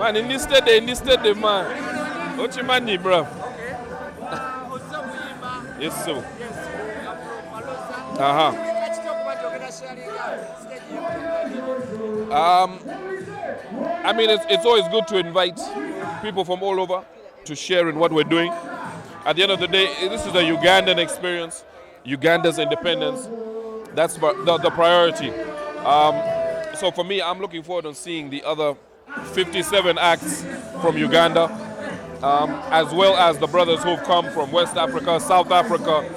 Man, in this state, man. What you money, bro? Yes, sir. I mean, it's always good to invite people from all over to share in what we're doing. At the end of the day, this is a Ugandan experience, Uganda's independence. That's the priority. So for me, I'm looking forward to seeing the other 57 acts from Uganda, as well as the brothers who've come from West Africa, South Africa,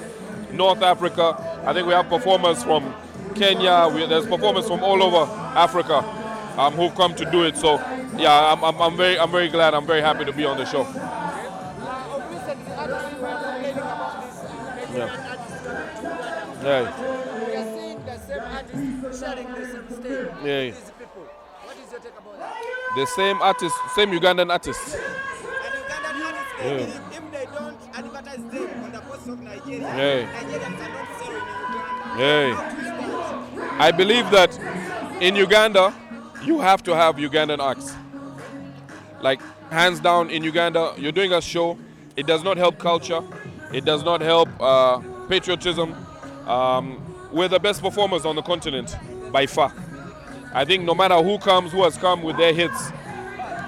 North Africa. I think we have performers from Kenya. There's performers from all over Africa who've come to do it. So yeah, I'm very glad. I'm very happy to be on the show. Yeah. We are seeing the same artists sharing the same stage. Yeah. These people. What is your take about that? The same artists, same Ugandan artists. And Ugandan artists, if they don't advertise them on the coast of Nigeria, Nigerians are not selling in Uganda. I believe that in Uganda, you have to have Ugandan acts. Like, hands down, in Uganda, you're doing a show. It does not help culture. It does not help patriotism. We're the best performers on the continent, by far. I think no matter who has come with their hits,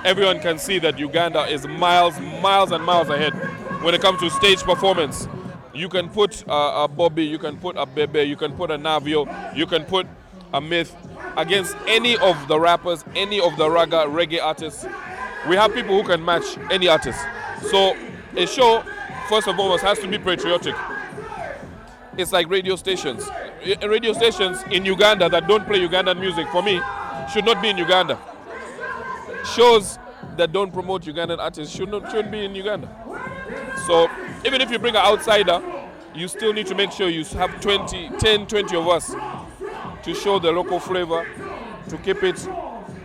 everyone can see that Uganda is miles and miles ahead when it comes to stage performance. You can put a Bobby, you can put a Bebe, you can put a Navio, you can put a Myth against any of the rappers, any of the reggae artists. We have people who can match any artist. So a show, first and foremost, has to be patriotic. It's like radio stations. Radio stations in Uganda that don't play Ugandan music, for me, should not be in Uganda. Shows that don't promote Ugandan artists shouldn't be in Uganda. So even if you bring an outsider, you still need to make sure you have 10, 20 of us to show the local flavor, to keep it,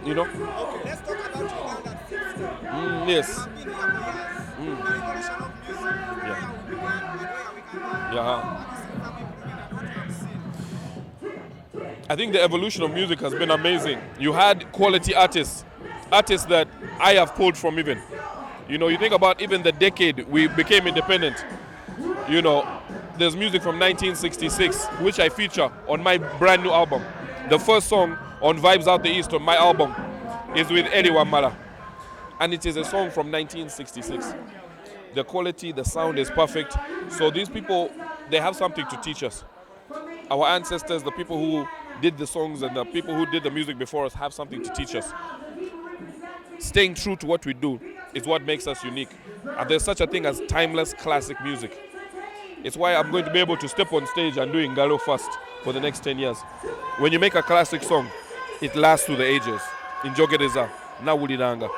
you know. Okay, let's talk about Ugandan. Yes. The revolution of music. Where we began and where we can go. Yeah. I think the evolution of music has been amazing. You had quality artists that I have pulled from even. You know, you think about even the decade we became independent. You know, there's music from 1966, which I feature on my brand new album. The first song on Vibes Out the East on my album is with Eddie Wamala. And it is a song from 1966. The quality, the sound is perfect. So these people, they have something to teach us. Our ancestors, the people who did the songs and the people who did the music before us have something to teach us. Staying true to what we do is what makes us unique. And there's such a thing as timeless classic music. It's why I'm going to be able to step on stage and do Ngalo first for the next 10 years. When you make a classic song, it lasts through the ages. Injogereza, Nawuliranga.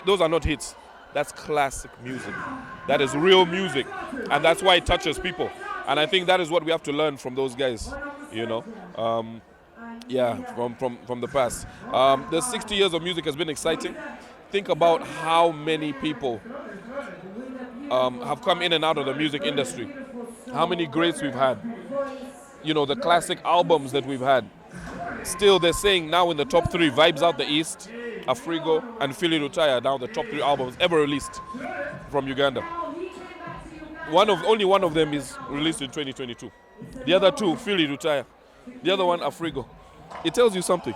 Those are not hits. That's classic music. That is real music. And that's why it touches people. And I think that is what we have to learn from those guys, you know. From the past. The 60 years of music has been exciting. Think about how many people have come in and out of the music industry. How many greats we've had. You know, the classic albums that we've had. Still, they're saying now in the top 3, Vibes Out the East, Afrigo, and Philly Rutaya, now the top 3 albums ever released from Uganda. Only one of them is released in 2022. The other 2, Philly Rutaya. The other one, Afrigo. It tells you something.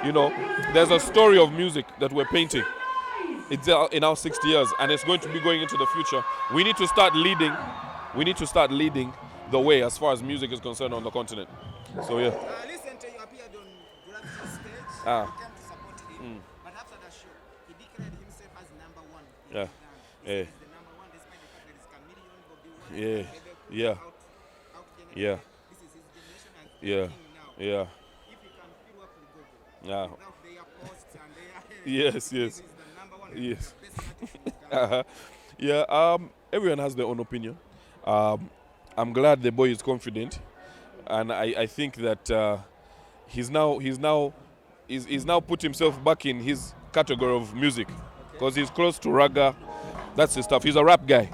You know, there's a story of music that we're painting. It's in our 60 years, and it's going to be going into the future. We need to start leading. We need to start leading the way as far as music is concerned on the continent. So yeah. Recently you appeared on Gravity's stage. Ah. You came to support him. But after that show, he declared himself as number 1. Yeah. He Yeah. said he's the number 1 despite the fact that it's Chameleon, Bobby Wine, Yeah. Bebe, Yeah. out Yeah. This is his generation and Yeah. king now. Yeah. If you can fill up with Google, Yeah. without their posts and their Yes, this yes. is the number 1 Yes. the best artist in Ghana. Yeah, everyone has their own opinion. I'm glad the boy is confident, and I think that he's now put himself back in his category of music because he's close to raga. That's his stuff. He's a rap guy.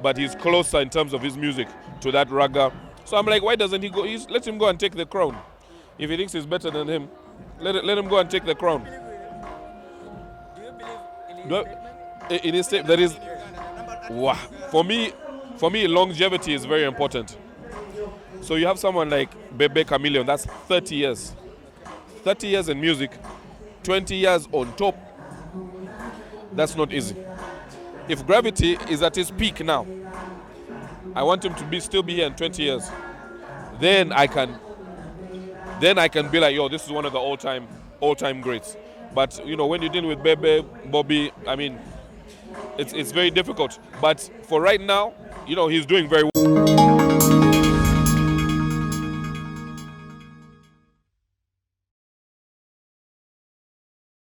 But he's closer in terms of his music to that raga. So I'm like, why doesn't he go? Let him go and take the crown. If he thinks he's better than him, let him go and take the crown. Do it is there is wow. For me, longevity is very important. So you have someone like Bebe Chameleon, that's 30 years. 30 years in music, 20 years on top. That's not easy. If Gravity is at his peak now, I want him to still be here in 20 years. Then I can be like, yo, this is one of the all-time greats. But when you're dealing with Bebe, Bobby, I mean, it's very difficult. But for right now, he's doing very well.